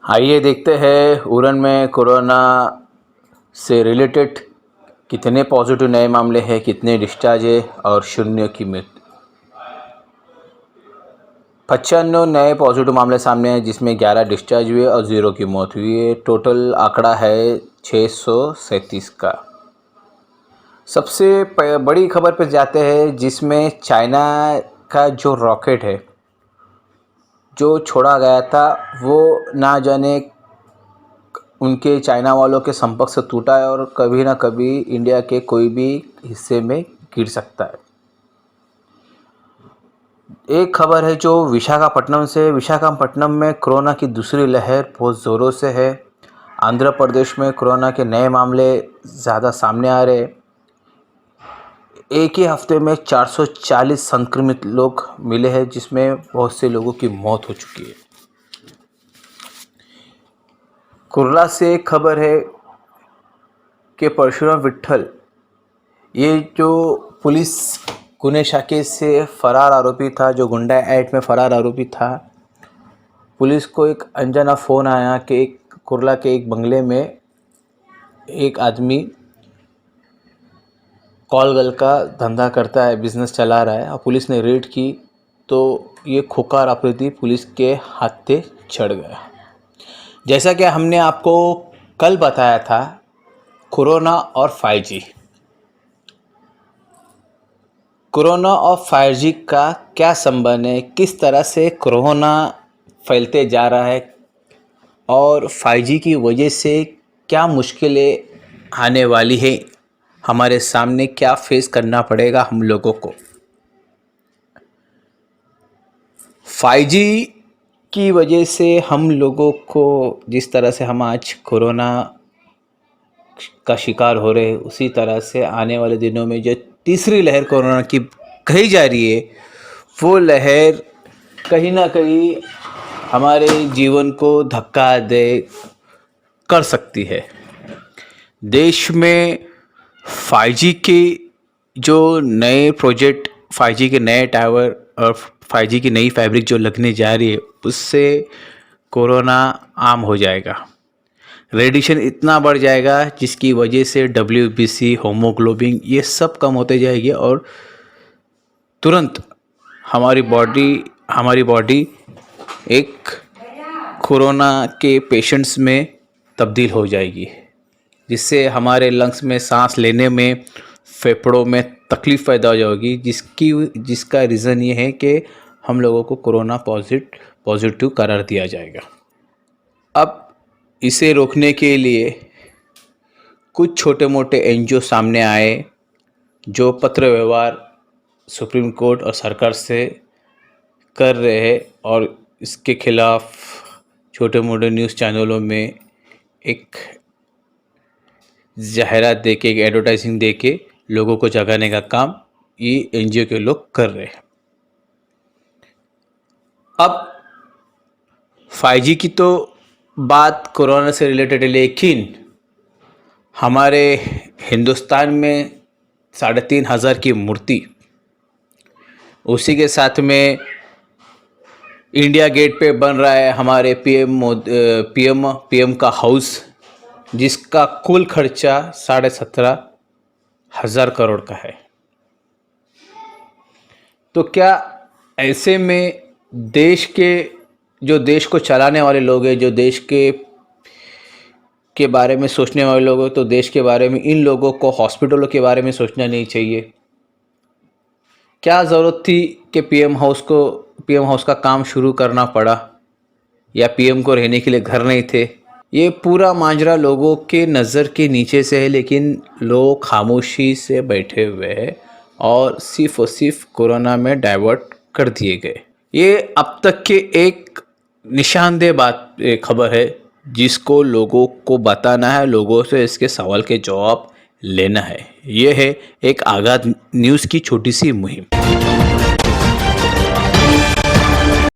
आइए देखते हैं उड़न में कोरोना से रिलेटेड कितने पॉजिटिव नए मामले हैं, कितने डिस्चार्ज है और शून्य की मृत्यु। 95 नए पॉजिटिव मामले सामने हैं, जिसमें 11 डिस्चार्ज हुए और 0 की मौत हुई है। टोटल आंकड़ा है 637 का। सबसे बड़ी खबर पे जाते हैं, जिसमें चाइना का जो रॉकेट है जो छोड़ा गया था, वो ना जाने उनके चाइना वालों के संपर्क से टूटा है और कभी ना कभी इंडिया के कोई भी हिस्से में गिर सकता है। एक खबर है जो विशाखापट्टनम से। विशाखापट्टनम में कोरोना की दूसरी लहर बहुत ज़ोरों से है। आंध्र प्रदेश में कोरोना के नए मामले ज़्यादा सामने आ रहे हैं। एक ही हफ्ते में 440 संक्रमित लोग मिले हैं, जिसमें बहुत से लोगों की मौत हो चुकी है। कुर्ला से एक खबर है कि परशुराम विट्ठल, ये जो पुलिस गुने शाखे से फरार आरोपी था, जो गुंडा एक्ट में फरार आरोपी था, पुलिस को एक अनजाना फ़ोन आया कि एक कुर्ला के एक बंगले में एक आदमी कॉल गर्ल का धंधा करता है, बिज़नेस चला रहा है। और पुलिस ने रेड की तो ये खुकार अपराधी पुलिस के हाथे चढ़ गया। जैसा कि हमने आपको कल बताया था, कोरोना और 5G, कोरोना और 5G का क्या संबंध है, किस तरह से कोरोना फैलते जा रहा है और 5G की वजह से क्या मुश्किलें आने वाली है, हमारे सामने क्या फेस करना पड़ेगा हम लोगों को। 5G की वजह से हम लोगों को जिस तरह से हम आज कोरोना का शिकार हो रहे हैं, उसी तरह से आने वाले दिनों में जो तीसरी लहर कोरोना की कही जा रही है, वो लहर कहीं ना कहीं हमारे जीवन को धक्का दे कर सकती है। देश में 5G के जो नए प्रोजेक्ट, 5G के नए टावर और 5G की नई फैब्रिक जो लगने जा रही है, उससे कोरोना आम हो जाएगा। रेडिएशन इतना बढ़ जाएगा जिसकी वजह से WBC, होमोग्लोबिन, ये सब कम होते जाएगी और तुरंत हमारी बॉडी एक कोरोना के पेशेंट्स में तब्दील हो जाएगी, जिससे हमारे लंग्स में सांस लेने में, फेफड़ों में तकलीफ़ पैदा हो जाएगी, जिसका रीज़न ये है कि हम लोगों को कोरोना पॉजिटिव करार दिया जाएगा। अब इसे रोकने के लिए कुछ छोटे मोटे NGO सामने आए, जो पत्र व्यवहार सुप्रीम कोर्ट और सरकार से कर रहे हैं और इसके खिलाफ छोटे मोटे न्यूज़ चैनलों में एक जाहिरात दे के, एक एडवर्टाइजिंग दे के लोगों को जगाने का काम ये NGO के लोग कर रहे हैं। अब 5G की तो बात कोरोना से रिलेटेड है, लेकिन हमारे हिंदुस्तान में 3,500 की मूर्ति, उसी के साथ में इंडिया गेट पे बन रहा है हमारे पीएम का हाउस, जिसका कुल खर्चा 17,500 करोड़ का है। तो क्या ऐसे में देश को चलाने वाले लोग हैं, जो देश के बारे में सोचने वाले लोग हैं, तो देश के बारे में इन लोगों को हॉस्पिटलों के बारे में सोचना नहीं चाहिए? क्या ज़रूरत थी कि पीएम हाउस का काम शुरू करना पड़ा, या पीएम को रहने के लिए घर नहीं थे? ये पूरा माजरा लोगों के नज़र के नीचे से है, लेकिन लोग खामोशी से बैठे हुए हैं और सिर्फ कोरोना में डाइवर्ट कर दिए गए। ये अब तक के एक निशानदेह खबर है, जिसको लोगों को बताना है, लोगों से इसके सवाल के जवाब लेना है। ये है एक आगाज़ न्यूज़ की छोटी सी मुहिम।